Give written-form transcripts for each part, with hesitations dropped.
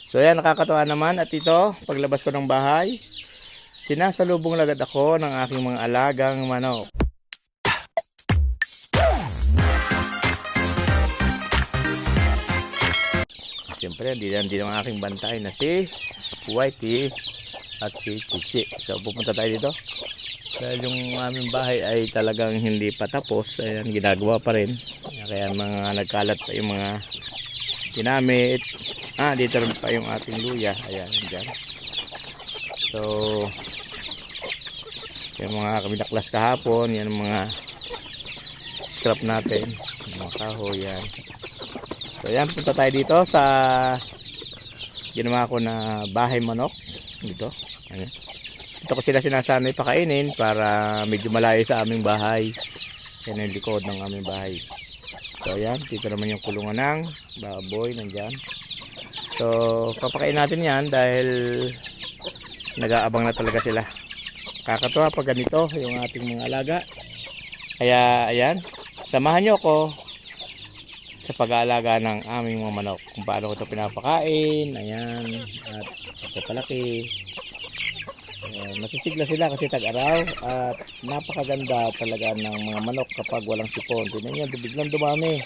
So yan, nakakatawa naman. At ito, paglabas ko ng bahay, sinasalubong agad ako ng aking mga alagang manok. Siyempre, hindi ng aking bantay na si Whitey at si Chichi. So pupunta tayo dito. Dahil yung aming bahay ay talagang hindi pa tapos. Ayan, ginagawa pa rin. Kaya mga nagkalat pa yung mga ginamit. Dito rin pa yung ating luya. Ayan, dyan. So, yung mga kabinaklas kahapon, yan ang mga scrap natin. Yung mga kahoy, yan. So, yan, punta tayo dito sa ginawa ko na bahay manok. Dito. Ayan. Dito ko sila sinasanay pakainin para medyo malayo sa aming bahay. Yan yung likod ng aming bahay. So, ayan. Dito naman yung kulungan ng baboy. Nandyan. So, papakain natin yan dahil nag-aabang na talaga sila. Kakatuwa pag ganito yung ating mga alaga. Kaya, ayan. Samahan nyo ako sa pag-aalaga ng aming mga manok. Kung paano ko ito pinapakain. Ayan. At ito palaki. Masisigla sila kasi tag-araw. At napakaganda talaga ng mga manok kapag walang sipon. Tignan nyo, biglang dumami.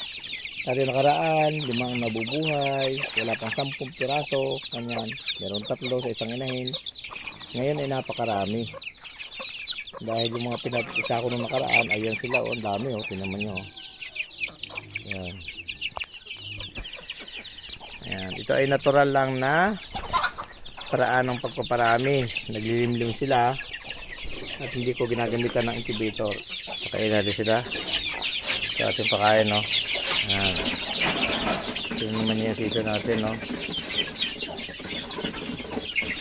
Tari nakaraan, 5 nabubuhay, wala pang 10 piraso, kanyan. Meron 3 sa isang inahin. Ngayon ay napakarami. Dahil yung mga pinag-isa ko nung nakaraan, ayan sila, ang dami, tinaman nyo. Ayan. Ayan. Ito ay natural lang na paraan ng pagpaparami. Naglilimlim sila at hindi ko ginagamitan ng incubator. Pakain natin sila. Sa ating pakain, no? Ayan. Ito naman yung sito natin, no?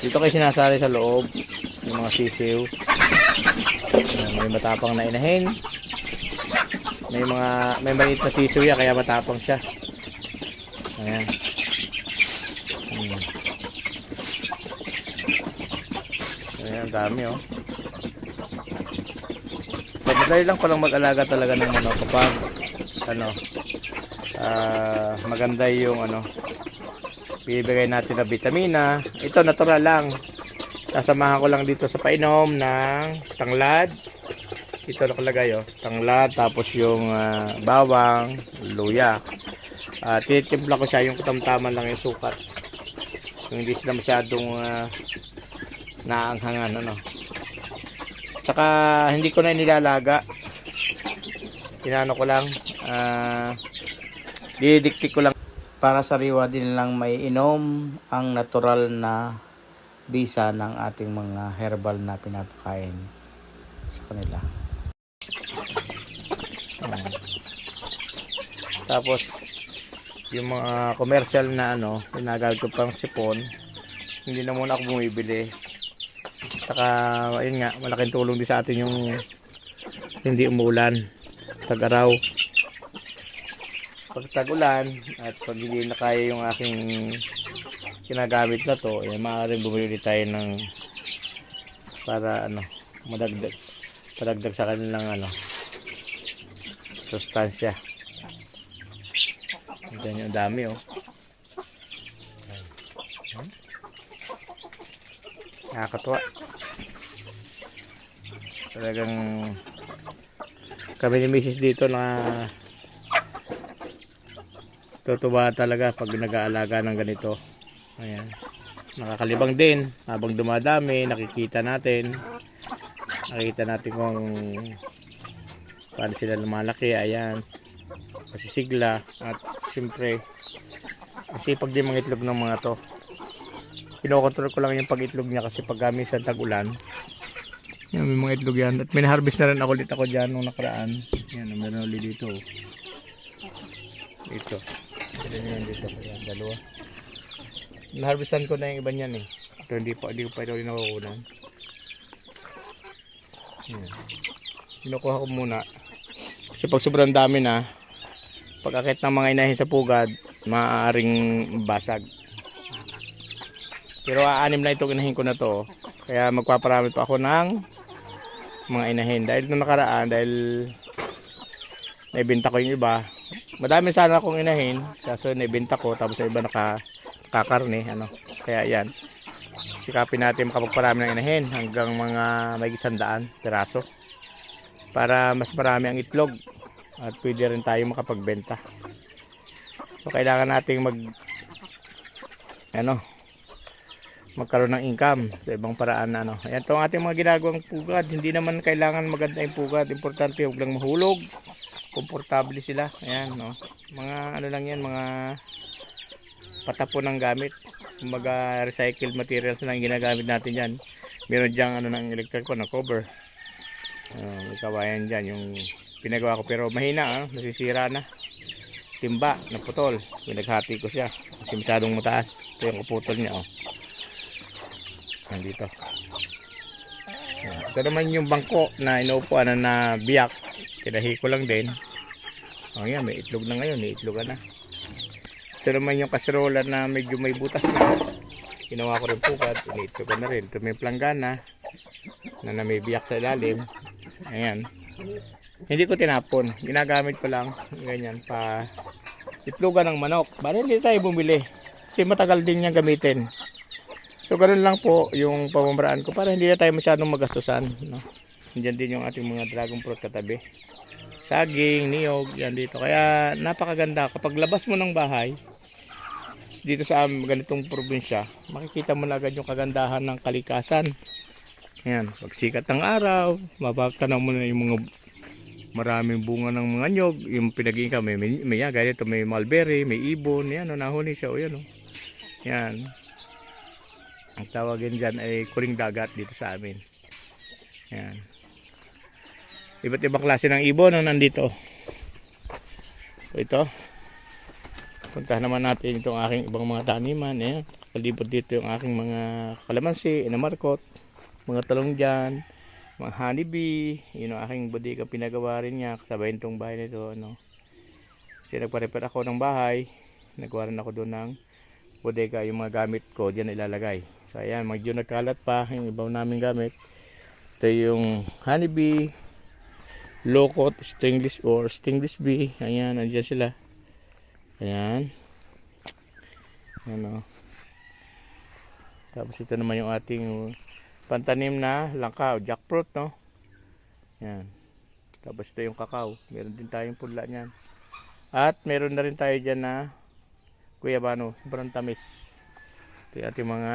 Dito kayo sinasali sa loob yung mga sisiw. Ayan, may matapang na inahin. May maliit na sisiw yan kaya matapang siya. Ayan. Ayan, dami, oh. Madali lang palang mag-alaga talaga ng manok kapag maganda yung bibigay natin na vitamina. Ito natural lang. Sasamahan ko lang dito sa painom ng tanglad. Ito nakalagay, tanglad, tapos yung bawang, luya. Titimpla ko siya yung katamtaman lang yung sukat. Yung hindi sila masyadong naanghangan, Saka hindi ko na inilalaga. Inano ko lang, didiktik ko lang para sariwa din lang may inom ang natural na bisa ng ating mga herbal na pinapakain sa kanila. Tapos yung mga commercial na ginagamit ko pang sipon, hindi na muna ako bumibili. Saka ayun nga, malaking tulong din sa atin yung hindi umulan, tag-araw. Pag tag-ulan at pag hindi na kaya yung aking ginagamit na to, maaaring bumili tayo ng para padagdag sa kanilang sustansya. Ganyan yung dami, nakakatuwa. Talagang kami ni Mrs. dito na tutuwa talaga pag nag-aalaga ng ganito. Ayan. Nakakalibang din habang dumadami, nakikita natin kung paano sila lumalaki. Ayan, masisigla at siyempre masipag din mga itlog ng mga to. Kinokontrol ko lang yung pag-itlog niya kasi pag minsan tag-ulan, yan, may mga itlog yan. At may harvest na rin ako dyan nung nakaraan. Yan, meron ulit dito. Ito. Dito. Ayan, dalawa. Na-harvestan ko na yung iba niyan eh. Ito hindi ko pa ito rin nakukunan. Kinukuha ko muna. Kasi pag sobrang dami na, pag akit ng mga inahin sa pugad, maaaring basag. Pero 6 na itong inahin ko na to. Kaya magpaparami pa ako ng mga inahin. Dahil nung nakaraan, dahil naibenta ko yung iba. Madami sana akong inahin. Kaso naibenta ko. Tapos sa iba kakarne, ano. Kaya yan, sikapin natin makapagparami ng inahin hanggang mga may 100 piraso para mas marami ang itlog at pwede rin tayo makapagbenta. So kailangan nating magkaroon ng income sa ibang paraan, ano. Ayan, itong ating mga ginagawang pugad, hindi naman kailangan maganda yung pugad, importante huwag lang mahulog, komportable sila. Ayan, no, mga ano lang yan, mga patapon ng gamit, kumbaga recycled materials lang ginagamit natin yan. Meron diyang ano ng electric ko na cover, may kawayan dyan yung pinagawa ko, pero mahina, nasisira na, timba, naputol, pinaghati ko siya kasi masyadong mataas. Ito yung kaputol niya, nandito. Ito naman yung bangko na inuupuan na biyak, tinahi ko lang din. Yan, may itlog na ngayon, may itlogan na. Ito naman yung kaserola na medyo may butas na, ginawa ko rin pugad, iniitlogan na rin. Ito may planggana na may biyak sa ilalim. Ayan, hindi ko tinapon, ginagamit ko lang ganyan pa itlogan ng manok. Bale hindi tayo bumili kasi matagal din niyang gamitin. So ganoon lang po yung pamamaraan ko para hindi na tayo masyadong magastusan, no? Diyan din yung ating mga dragon fruit katabi, saging, niyog, yan dito. Kaya napakaganda kapag labas mo ng bahay dito sa ganitong probinsya, makikita mo na agad yung kagandahan ng kalikasan. Yan, pag sikat ng araw, mapapatanaw mo na yung mga maraming bunga ng mga nyog, yung pinag-iingka, may ganito, may mulberry, may ibon, yan, nahuli siya, yan, yan. Ang tawagin dyan ay kuring dagat dito sa amin. Yan. Iba't ibang klase ng ibon na nandito. So ito, puntahan naman natin itong aking ibang mga taniman. Ayan. Kalibot dito yung aking mga kalamansi, inamarkot, mga talong dyan, mga honeybee. Yun ang aking bodega, pinagawa rin niya kasabay itong bahay nito, ano. Kasi nagpa-repair ako ng bahay, nagawa rin ako doon ng bodega, yung mga gamit ko dyan ilalagay. So ayan, medyo nagkalat pa yung ibaw namin gamit. Ito yung honeybee, locust, stingless bee. Ayan, nandiyan sila. Ayan. Ayan, tapos ito naman yung ating pantanim na langka o jackfruit, no. Ayan. Tapos ito yung kakao. Meron din tayong pula niyan. At meron na rin tayo dyan na guyabano, sobrang tamis. Ito yung ating mga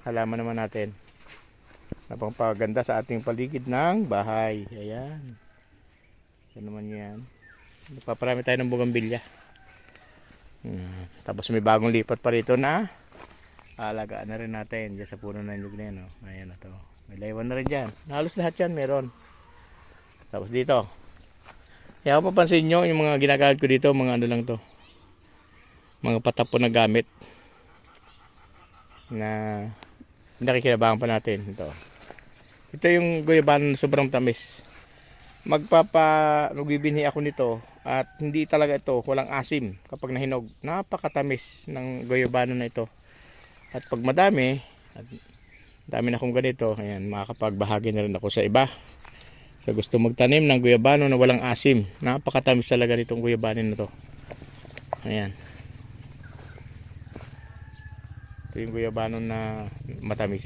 halaman naman natin. Napangpaganda sa ating paligid ng bahay. Ayan. Ito naman yan. Napaparami tayo ng bougainvillea. Tapos may bagong lipat pa rito na alagaan na rin natin dyan sa puno ng nyug na yan. Ayan na to. May laywan na rin dyan. Halos lahat yan meron. Tapos dito. Kaya kung papansin nyo, yung mga ginagamit ko dito, mga ano lang to. Mga patapon na gamit. Na nakikinabangan pa natin. Ito yung guyabano na sobrang tamis. Magbibinhi ako nito at hindi talaga ito, walang asim kapag nahinog. Napakatamis ng guyabano na ito. At pag madami, at dami na akong ganito, ayan, makakapagbahagi na rin ako sa iba. So gusto magtanim ng guyabano na walang asim. Napakatamis talaga nitong guyabano na to. Ayan. Ito yung guyabano na matamis.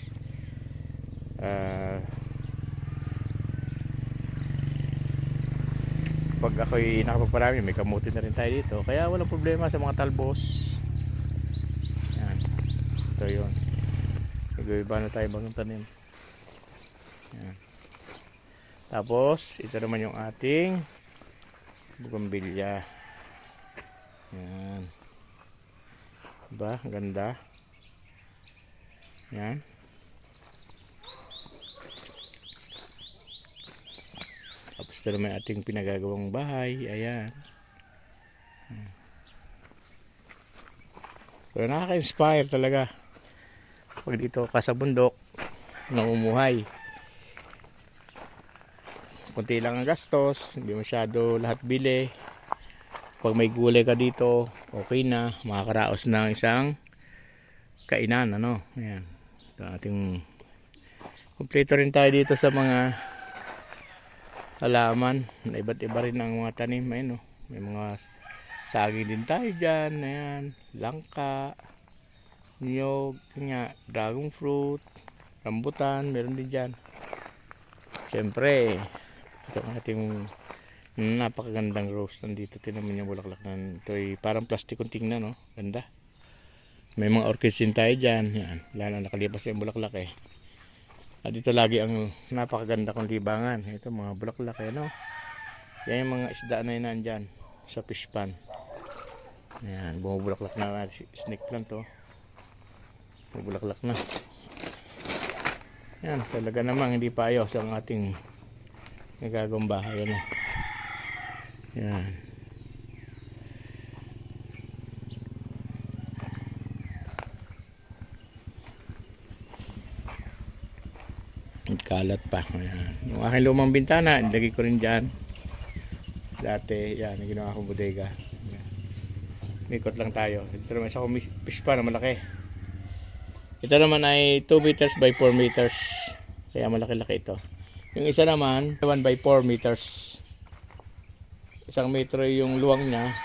Pag ako'y nakapagparami, may kamuti na rin tayo dito. Kaya walang problema sa mga talbos. Ayan. Ito yun. May guyabano tayo bagong tanim. Ayan. Tapos, ito naman yung ating bougainvillea. Ayan. Diba? Ang ganda. Ayan. Tapos ito naman ating pinagagawang bahay. Ayan. So, nakaka-inspire talaga. Pag dito ka sa bundok, namumuhay. Kunti lang ang gastos, hindi masyado lahat bili. Pag may gulay ka dito, okay na, makakaraos ng isang kainan, ano. Ayan. Ito ating kumpleto rin tayo dito sa mga halaman. Iba't iba rin ang mga tanim. Ayan, may mga saging din tayo dyan. Ayan, langka, niyog, nga, dragon fruit, rambutan, meron din dyan. Siyempre, ito ang ating napakagandang rose nandito. Tingnan mo yung bulaklak na ito ay parang plastikong tingnan, no? Ganda. May mga orchids din tayo dyan. Yan. Wala na nakalipas yung bulaklak eh. At dito lagi ang napakaganda kong libangan. Ito mga bulaklak eh, no? Yan yung mga isda na yun nandyan sa fish pan. Yan, bumubulaklak na snake plant to. Bumubulaklak na. Yan, talaga namang hindi pa ayos ang ating nagagawang bahay. Ano? Yan. Kalat pa. Ayan. Yung aking lumang bintana, nilagay ko rin dyan. Dati, yan, ginawa ko bodega. Ayan. Mikot lang tayo. Ito naman sa fish pa na malaki. Ito naman ay 2 meters by 4 meters. Kaya malaki-laki ito. Yung isa naman, 1 by 4 meters. 1 metro yung luwang niya,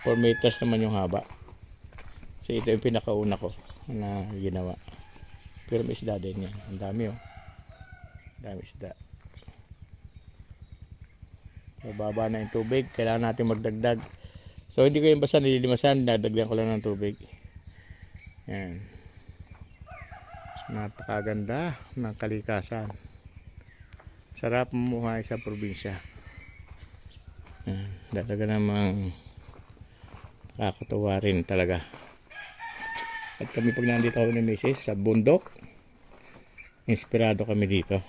4 meters naman yung haba. So ito yung pinakauna ko na ginawa. Pero may isda din yan. Ang dami oh. Dami isda. So, baba na yung tubig. Kailangan natin magdagdag. So hindi ko yung basta nililimasan. Dadagdagan ko lang ng tubig. Yan. Napakaganda ng kalikasan. Sarap mamuhay sa probinsya. Talaga namang nakakatuwa rin talaga. At kami pag nandito kami ni Mrs. sa bundok, inspirado kami dito.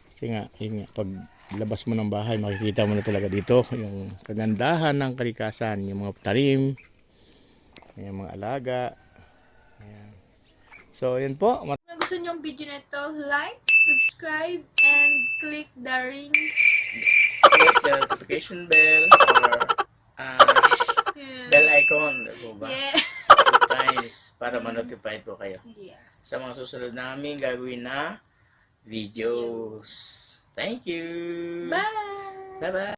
Kasi nga, yun nga, pag labas mo ng bahay, makikita mo na talaga dito yung kagandahan ng kalikasan, yung mga tanim, yung mga alaga. Ayan. So, yun po. Kung gusto nyo yung video na ito, like, subscribe, and click the ring. Click the notification bell or bell icon. Diba? Yeah. 2 times para ma-notify po kayo Yes. sa mga susunod namin gagawin na videos. Thank you. Bye! Bye-bye.